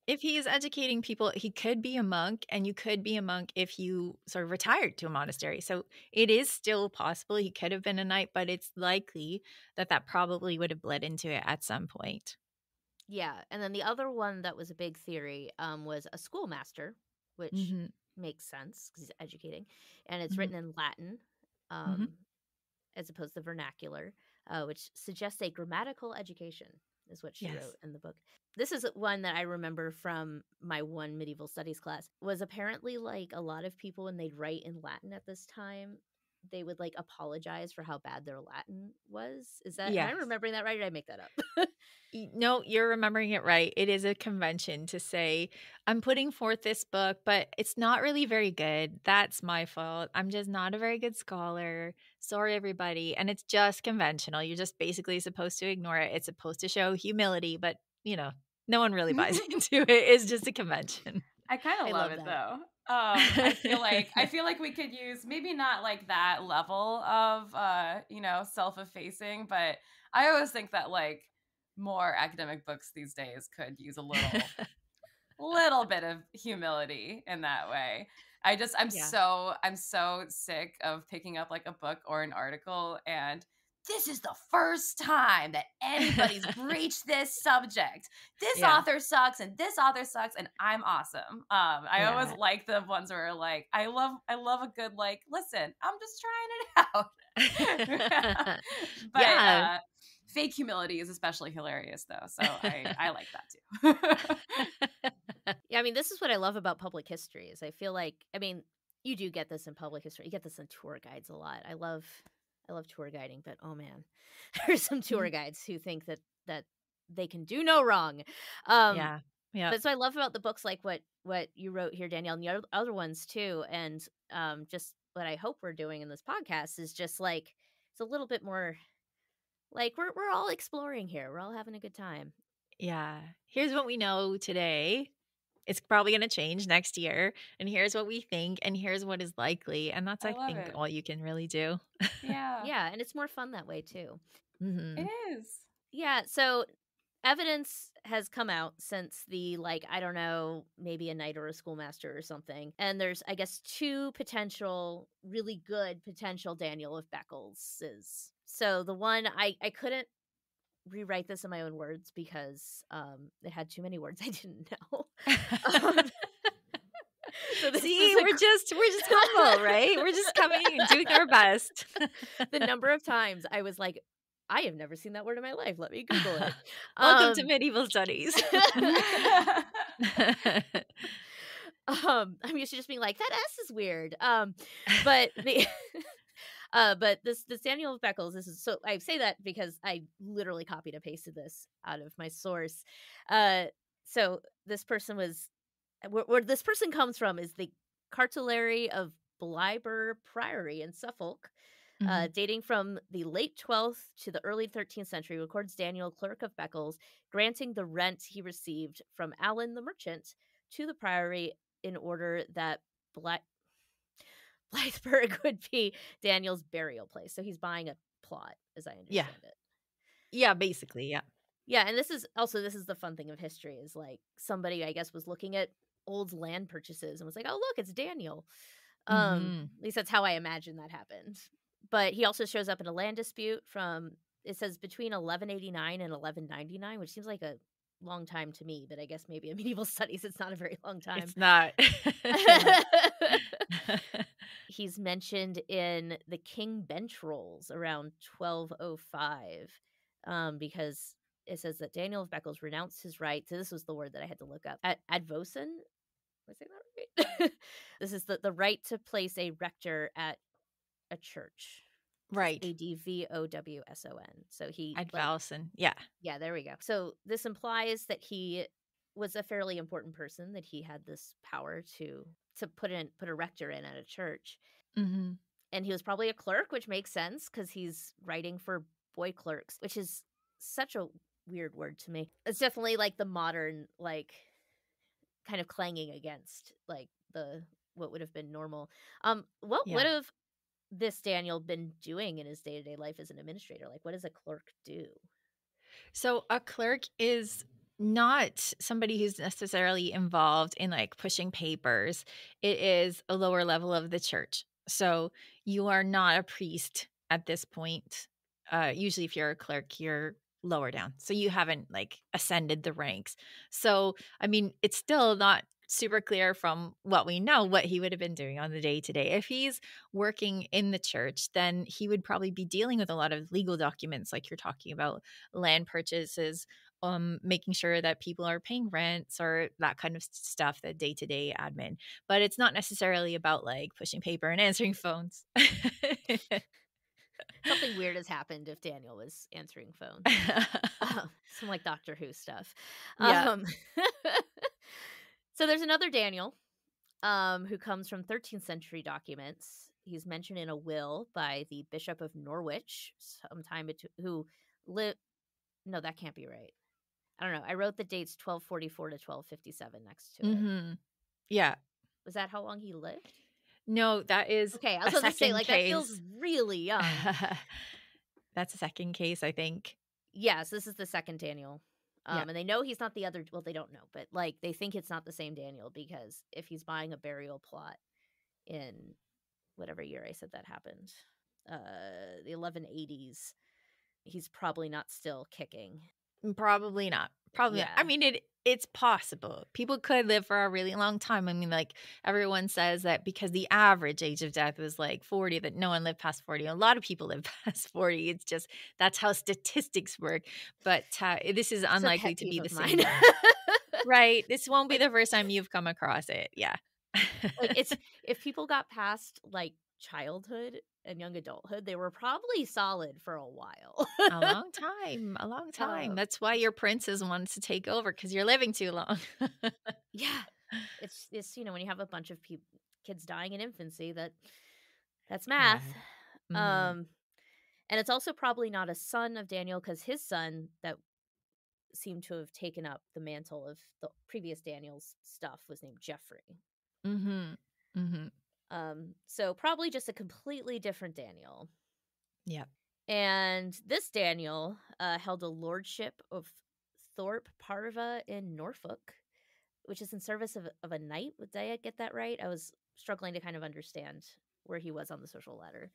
if he is educating people, he could be a monk, and you could be a monk if you sort of retired to a monastery. So it is still possible he could have been a knight, but it's likely that probably would have bled into it at some point. Yeah, and then the other one that was a big theory was a schoolmaster, which makes sense because he's educating, and it's written in Latin. As opposed to vernacular, which suggests a grammatical education, is what she wrote in the book. This is one that I remember from my one medieval studies class, was apparently like a lot of people when they'd write in Latin at this time, they would like apologize for how bad their Latin was. Is that, am I remembering that right, or did I make that up? No, you're remembering it right. It is a convention to say, I'm putting forth this book, but it's not really very good. That's my fault. I'm just not a very good scholar. Sorry, everybody. And it's just conventional. You're just basically supposed to ignore it. It's supposed to show humility, but, no one really buys into it. It's just a convention. I kind of love it that. though. I feel like we could use maybe not like that level of self-effacing, but I always think that like more academic books these days could use a little bit of humility in that way. I'm Yeah. I'm so sick of picking up like a book or an article and this is the first time that anybody's breached this subject. This Yeah. author sucks and this author sucks and I'm awesome. I always Yeah. like the ones where like I love a good like listen, I'm just trying it out. But Yeah. fake humility is especially hilarious though. So I like that too. Yeah, I mean, this is what I love about public history is I feel like, I mean, you do get this in public history. You get this in tour guides a lot. I love tour guiding, but oh man, there's some tour guides who think that they can do no wrong. Yeah. Yeah. But so I love about the books like what you wrote here, Danielle, and the other ones too. And just what I hope we're doing in this podcast is just like it's a little bit more like we're all exploring here. We're all having a good time. Yeah. Here's what we know today. It's probably going to change next year. And here's what we think. And here's what is likely. And that's, I I love think, it. all you can really do. Yeah. Yeah, and it's more fun that way too. Mm-hmm. It is. Yeah, so evidence has come out since the like I don't know, maybe a knight or a schoolmaster or something. And there's I guess two potential really good potential Daniel of Beccles. So the one I couldn't rewrite this in my own words because it had too many words I didn't know. So this See, is we're just humble, right? We're just coming and doing our best. the number of times I was like, I have never seen that word in my life. Let me Google it. Welcome to medieval studies. I'm used to just being like, that S is weird. But the but this Daniel of Beccles, this is so I say that because I literally copied and pasted this out of my source. So this person was where this person comes from is the cartulary of Blyber Priory in Suffolk, dating from the late 12th to the early 13th century, records Daniel, clerk of Beccles, granting the rent he received from Allen the merchant to the priory in order that Blythburgh would be Daniel's burial place. So he's buying a plot, as I understand it. Yeah, basically, yeah. Yeah, and this is the fun thing of history is like somebody I guess was looking at old land purchases and was like, "Oh, look, it's Daniel." At least that's how I imagine that happened. But he also shows up in a land dispute from it says between 1189 and 1199, which seems like a long time to me, but I guess maybe in medieval studies it's not a very long time. It's not. He's mentioned in the King Bench Rolls around 1205 because it says that Daniel of Beccles renounced his right. So this was the word that I had to look up. Advoson? Am I saying that right? This is the right to place a rector at a church. Right. Advowson. So he Advowson. Yeah. Yeah, there we go. So this implies that he was a fairly important person, that he had this power to put a rector in at a church. Mm-hmm. And he was probably a clerk, which makes sense because he's writing for boy clerks, which is such a weird word to me. It's definitely like the modern, like kind of clanging against like what would have been normal. What would have this Daniel been doing in his day-to-day life as an administrator? Like, what does a clerk do? So a clerk is not somebody who's necessarily involved in like pushing papers. It is a lower level of the church. So you are not a priest at this point. Usually if you're a clerk, you're lower down. So you haven't like ascended the ranks. So, I mean, it's still not super clear from what we know what he would have been doing on the day to day. If he's working in the church, then he would probably be dealing with a lot of legal documents like you're talking about, land purchases, making sure that people are paying rents or that kind of stuff, the day-to-day admin. But it's not necessarily about like pushing paper and answering phones. Something weird has happened if Daniel was answering phones. Some like Doctor Who stuff. Yeah. So there's another Daniel who comes from 13th century documents. He's mentioned in a will by the Bishop of Norwich sometime who lived. No, that can't be right. I don't know. I wrote the dates 1244 to 1257 next to it. Yeah. Was that how long he lived? No, that is okay. I was about to say like case. That feels really young. That's a second case, I think. Yes, this is the second Daniel. Yeah. And they know he's not the other. Well, they don't know, but like they think it's not the same Daniel because if he's buying a burial plot, in whatever year I said that happened, the 1180s, he's probably not still kicking. Probably not. Probably not. I Yeah. mean, it's possible. People could live for a really long time. I mean, like everyone says that because the average age of death was like 40, that no one lived past 40. A lot of people live past 40. It's just that's how statistics work. But this is It's a unlikely pet to peeve be the of same mine. one. Right. This won't be Like- the first time you've come across it. Yeah. Like it's if people got past like childhood and young adulthood, they were probably solid for a while. A long time. A long time. Um, That's why your princes wanted to take over because you're living too long. yeah, it's when you have a bunch of kids dying in infancy, that's math. Mhm. And it's also probably not a son of Daniel, because his son that seemed to have taken up the mantle of the previous Daniel's stuff was named Jeffrey. Mhm. Mhm. So probably just a completely different Daniel. Yeah. And this Daniel held a lordship of Thorpe Parva in Norfolk, which is in service of a knight. Did I get that right? I was struggling to kind of understand where he was on the social ladder.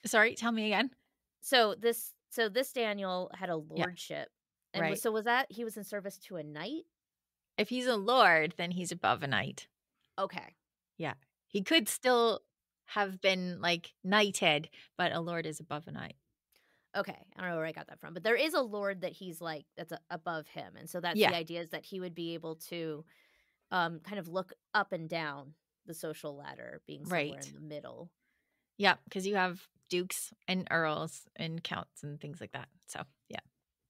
Sorry, tell me again. So this Daniel had a Yeah. lordship, and Right. was that he was in service to a knight? If he's a lord, then he's above a knight. Okay. Yeah. He could still have been like knighted, but a lord is above a knight. Okay, I don't know where I got that from, but there is a lord that he's like that's above him, and so that's Yeah. the idea, is that he would be able to kind of look up and down the social ladder, being somewhere Right. in the middle. Yeah, because you have dukes and earls and counts and things like that. So, yeah.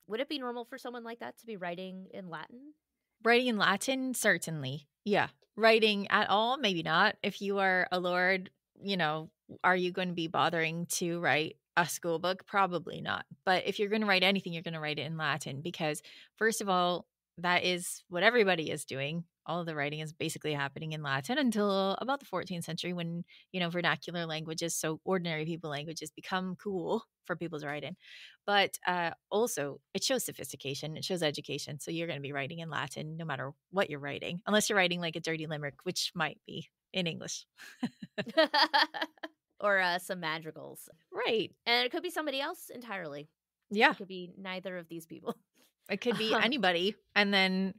Would it be normal for someone like that to be writing in Latin? Writing in Latin, certainly. Yeah. Writing at all, maybe not. If you are a lord, are you going to be bothering to write a school book? Probably not. But if you're going to write anything, you're going to write it in Latin because, first of all, that is what everybody is doing. All of the writing is basically happening in Latin until about the 14th century when, vernacular languages, so ordinary people languages, become cool for people to write in. But also, it shows sophistication. It shows education. So you're going to be writing in Latin no matter what you're writing, unless you're writing like a dirty limerick, which might be in English. Or some madrigals. Right. And it could be somebody else entirely. Yeah. It could be neither of these people. It could be anybody. And then,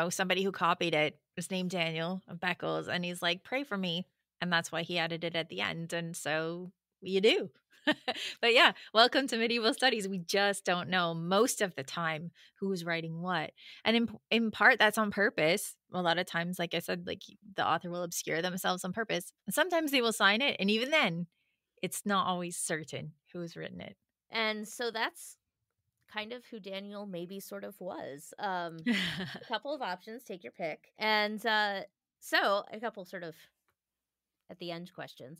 somebody who copied it was named Daniel of Beccles. And he's like, pray for me. And that's why he added it at the end. And so you do. But yeah, welcome to medieval studies. We just don't know most of the time who's writing what. And in part, that's on purpose. A lot of times, like I said, like the author will obscure themselves on purpose. And sometimes they will sign it. And even then, it's not always certain who's written it. And so that's kind of who Daniel maybe sort of was. A couple of options, take your pick. And so a couple sort of at the end questions.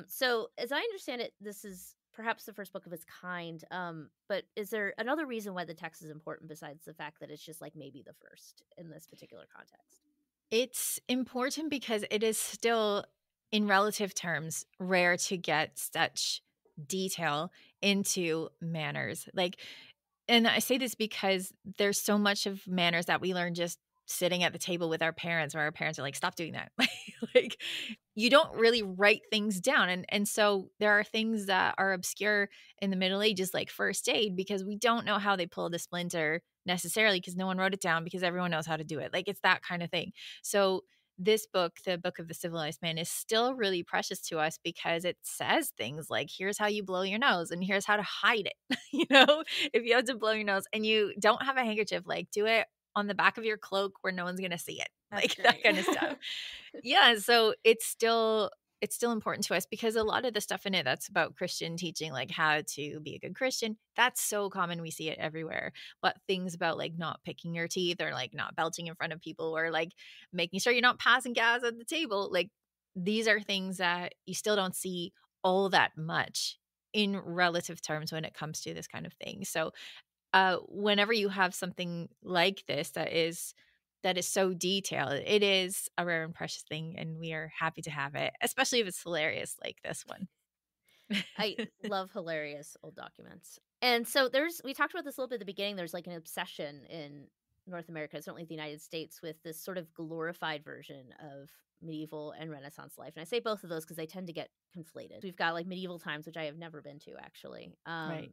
So as I understand it, this is perhaps the first book of its kind. But is there another reason why the text is important besides the fact that it's just like maybe the first in this particular context? It's important because it is still, in relative terms, rare to get such detail into manners. And I say this because there's so much of manners that we learn just sitting at the table with our parents, where our parents are like, stop doing that. Like you don't really write things down. And so there are things that are obscure in the Middle Ages, like first aid, because we don't know how they pulled a splinter necessarily because no one wrote it down because everyone knows how to do it. Like it's that kind of thing. So this book, the Book of the Civilized Man, is still really precious to us because it says things like, here's how you blow your nose and here's how to hide it. If you have to blow your nose and you don't have a handkerchief, like do it on the back of your cloak where no one's going to see it. That's Like that great. kind of stuff. Yeah. So it's still important to us because a lot of the stuff in it that's about Christian teaching, like how to be a good Christian, that's so common. We see it everywhere. But things about like not picking your teeth or like not belching in front of people or like making sure you're not passing gas at the table, like these are things that you still don't see all that much in relative terms when it comes to this kind of thing. So whenever you have something like this that is so detailed, it is a rare and precious thing, and we are happy to have it, especially if it's hilarious like this one. I love hilarious old documents. And so we talked about this a little bit at the beginning. There's like an obsession in North America, certainly the United States, with this sort of glorified version of medieval and Renaissance life. And I say both of those because they tend to get conflated. We've got like medieval times, which I have never been to actually. Right.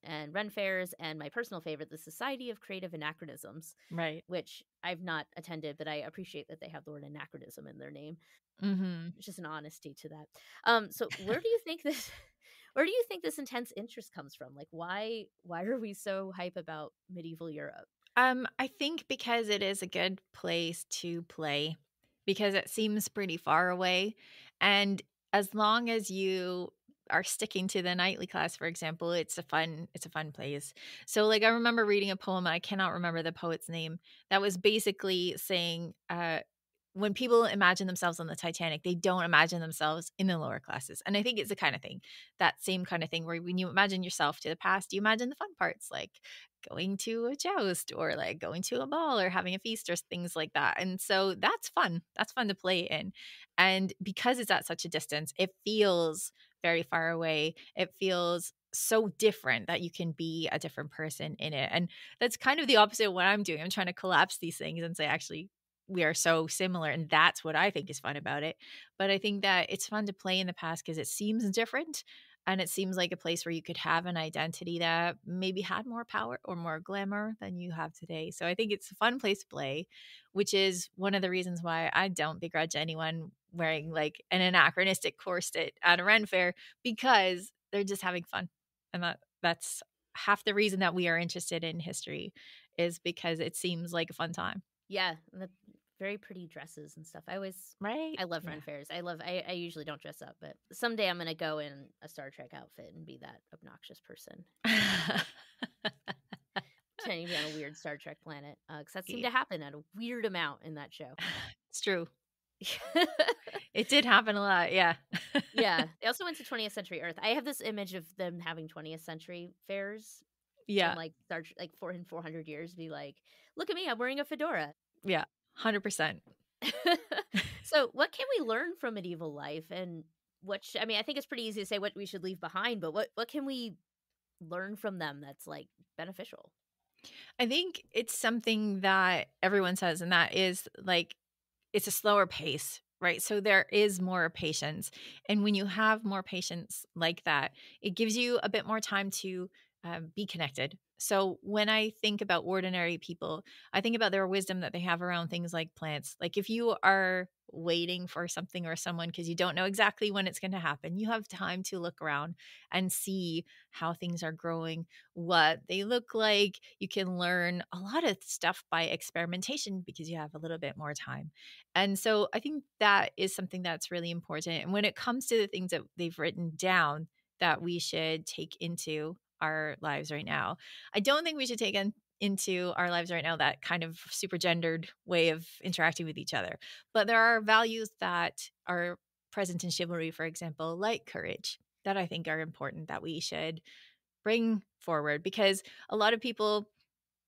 And Ren fairs, and my personal favorite, the Society of Creative Anachronisms, Right. which I've not attended, but I appreciate that they have the word anachronism in their name. Mm-hmm. It's just an honesty to that. So where do you think this intense interest comes from? Like why are we so hype about medieval Europe? I think because it is a good place to play because it seems pretty far away. And as long as you are sticking to the nightly class, for example, it's a fun place. So like I remember reading a poem, I cannot remember the poet's name, that was basically saying when people imagine themselves on the Titanic, they don't imagine themselves in the lower classes. And I think it's the kind of thing, that same kind of thing where when you imagine yourself to the past, you imagine the fun parts like going to a joust or like going to a ball or having a feast or things like that. And so that's fun. That's fun to play in. And because it's at such a distance, it feels very far away. It feels so different that you can be a different person in it. And that's kind of the opposite of what I'm doing. I'm trying to collapse these things and say, actually, we are so similar. And that's what I think is fun about it. But I think that it's fun to play in the past because it seems different. And it seems like a place where you could have an identity that maybe had more power or more glamour than you have today. So I think it's a fun place to play, which is one of the reasons why I don't begrudge anyone wearing like an anachronistic corset at a Ren fair, because they're just having fun. And that's half the reason that we are interested in history, is because it seems like a fun time. Yeah, and the very pretty dresses and stuff. Right. I love Ren fairs. I usually don't dress up, but someday I'm gonna go in a Star Trek outfit and be that obnoxious person. Pretending to be on a weird Star Trek planet, because that seemed to happen at a weird amount in that show. It's true. It did happen a lot. Yeah. Yeah. They also went to 20th Century Earth. I have this image of them having 20th century fairs. Yeah. And like start like 400 years, be like, look at me, I'm wearing a fedora. Yeah. 100%. So what can we learn from medieval life, and I mean, I think it's pretty easy to say what we should leave behind, but what can we learn from them that's like beneficial? I think it's something that everyone says, and that is like, it's a slower pace, right? So there is more patience. And when you have more patience like that, it gives you a bit more time to be connected. So when I think about ordinary people, I think about their wisdom that they have around things like plants. Like if you are waiting for something or someone because you don't know exactly when it's going to happen, you have time to look around and see how things are growing, what they look like. You can learn a lot of stuff by experimentation because you have a little bit more time. And so I think that is something that's really important. And when it comes to the things that they've written down that we should take into our lives right now, I don't think we should take into our lives right now that kind of super gendered way of interacting with each other. But there are values that are present in chivalry, for example, like courage, that I think are important that we should bring forward, because a lot of people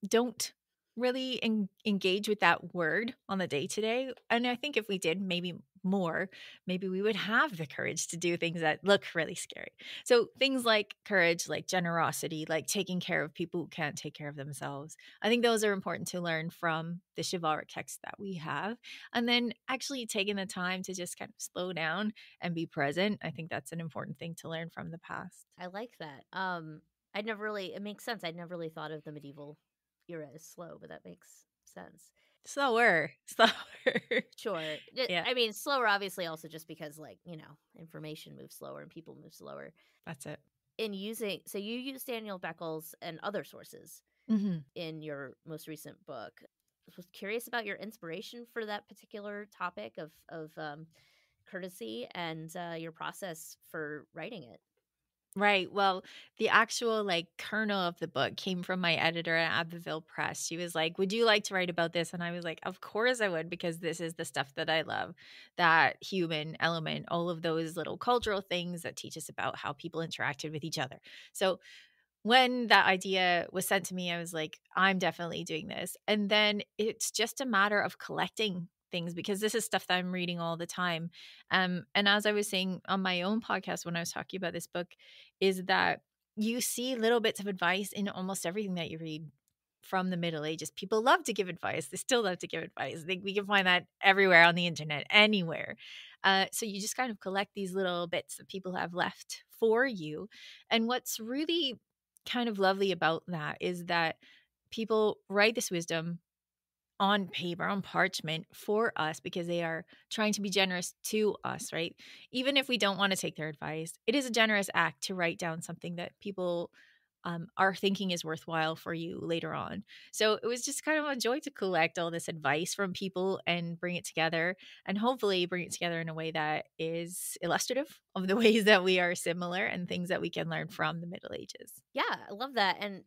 don't really engage with that word on the day to day. And I think if we did maybe more, maybe we would have the courage to do things that look really scary. So things like courage, like generosity, like taking care of people who can't take care of themselves. I think those are important to learn from the chivalric text that we have. And then actually taking the time to just kind of slow down and be present. I think that's an important thing to learn from the past. I like that. It makes sense. I'd never really thought of the medieval era as slow, but that makes sense. Slower. Sure. Yeah. I mean, slower obviously also just because like, information moves slower and people move slower. That's it. So you use Daniel Beccles and other sources in your most recent book. I was curious about your inspiration for that particular topic of courtesy and your process for writing it. Right. Well, the actual like kernel of the book came from my editor at Abbeville Press. She was like, "Would you like to write about this?" And I was like, "Of course I would, because this is the stuff that I love. That human element, all of those little cultural things that teach us about how people interacted with each other." So when that idea was sent to me, I was like, I'm definitely doing this. And then it's just a matter of collecting things, because this is stuff that I'm reading all the time. And as I was saying on my own podcast when I was talking about this book, is that you see little bits of advice in almost everything that you read. from the Middle Ages. People love to give advice. They still love to give advice. We can find that everywhere on the internet, anywhere. So you just kind of collect these little bits that people have left for you. And what's really kind of lovely about that is that people write this wisdom on paper, on parchment for us because they are trying to be generous to us, right? Even if we don't want to take their advice, it is a generous act to write down something that people are thinking is worthwhile for you later on. So it was just kind of a joy to collect all this advice from people and bring it together, and hopefully bring it together in a way that is illustrative of the ways that we are similar and things that we can learn from the Middle Ages. Yeah, I love that. And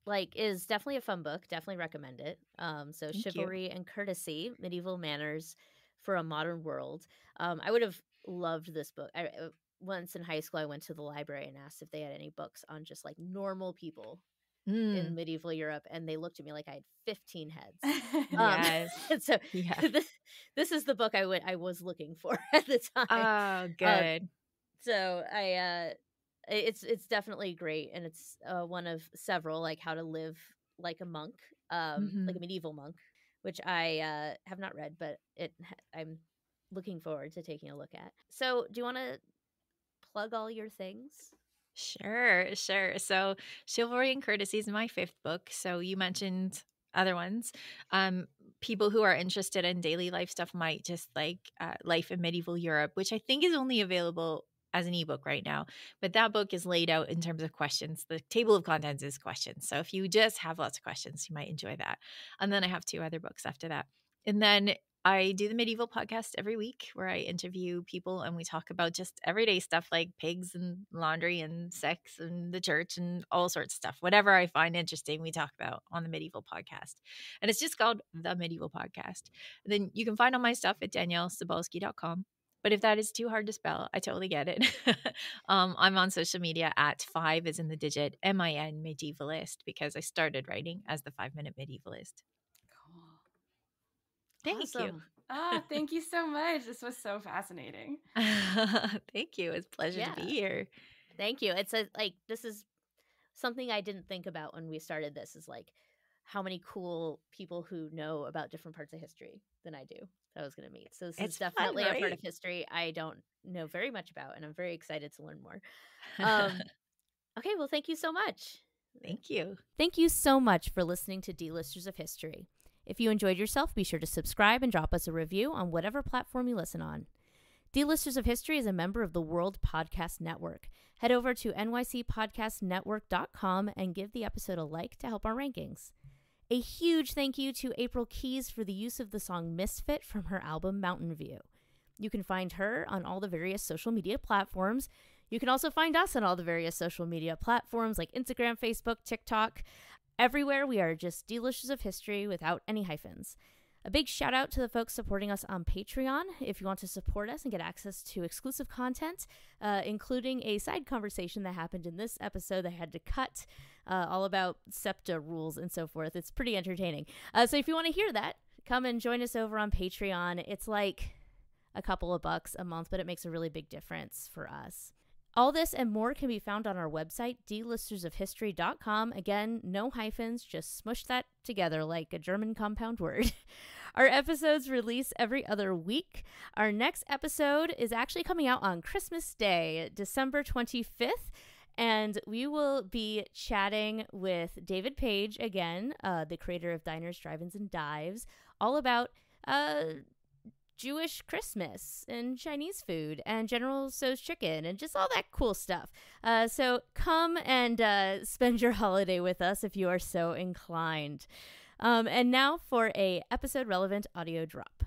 like is definitely a fun book. Definitely recommend it. So Thank you. Chivalry and Courtesy, Medieval Manners for a Modern World. I would have loved this book. Once in high school, I went to the library and asked if they had any books on just like normal people in medieval Europe, and they looked at me like I had 15 heads. Yes. And so Yeah. this is the book I was looking for at the time. Oh, good. So it's definitely great, and it's one of several, like how to live like a monk, like a medieval monk, which I have not read, but I'm looking forward to taking a look at. So do you want to plug all your things? Sure. So Chivalry and Courtesy is my 5th book. So you mentioned other ones. People who are interested in daily life stuff might just like Life in Medieval Europe, which I think is only available as an ebook right now. But that book is laid out in terms of questions. The table of contents is questions. So if you just have lots of questions, you might enjoy that. And then I have 2 other books after that. And then I do the Medieval podcast every week where I interview people and we talk about just everyday stuff like pigs and laundry and sex and the church and all sorts of stuff. Whatever I find interesting, we talk about on the Medieval podcast. And it's just called The Medieval Podcast. And then you can find all my stuff at daniellecybulskie.com. But if that is too hard to spell, I totally get it. I'm on social media at 5 as in the digit MIN medievalist because I started writing as the 5-minute medievalist. Thank you. Thank you so much. This was so fascinating. Thank you. It's a pleasure to be here. Thank you. It's this is something I didn't think about when we started this, is like how many cool people who know about different parts of history than I do that I was going to meet. So this is definitely a part of history I don't know very much about, and I'm very excited to learn more. Okay, well, thank you so much. Thank you. Thank you so much for listening to D-Listers of History. If you enjoyed yourself, be sure to subscribe and drop us a review on whatever platform you listen on. D-Listers of History is a member of the World Podcast Network. Head over to nycpodcastnetwork.com and give the episode a like to help our rankings. A huge thank you to April Keys for the use of the song Misfit from her album Mountain View. You can find her on all the various social media platforms. You can also find us on all the various social media platforms like Instagram, Facebook, TikTok. Everywhere we are just D-Listers of History without any hyphens. A big shout out to the folks supporting us on Patreon. If you want to support us and get access to exclusive content, including a side conversation that happened in this episode that I had to cut, all about SEPTA rules and so forth. It's pretty entertaining. So if you want to hear that, come and join us over on Patreon. It's like a couple of bucks a month, but it makes a really big difference for us. All this and more can be found on our website, dlistersofhistory.com. Again, no hyphens, just smush that together like a German compound word. Our episodes release every other week. Our next episode is actually coming out on Christmas Day, December 25th. And we will be chatting with David Page again, the creator of Diners, Drive-Ins, and Dives, all about Jewish Christmas and Chinese food and General Tso's chicken and just all that cool stuff. So come and spend your holiday with us if you are so inclined. And now for a episode relevant audio drop.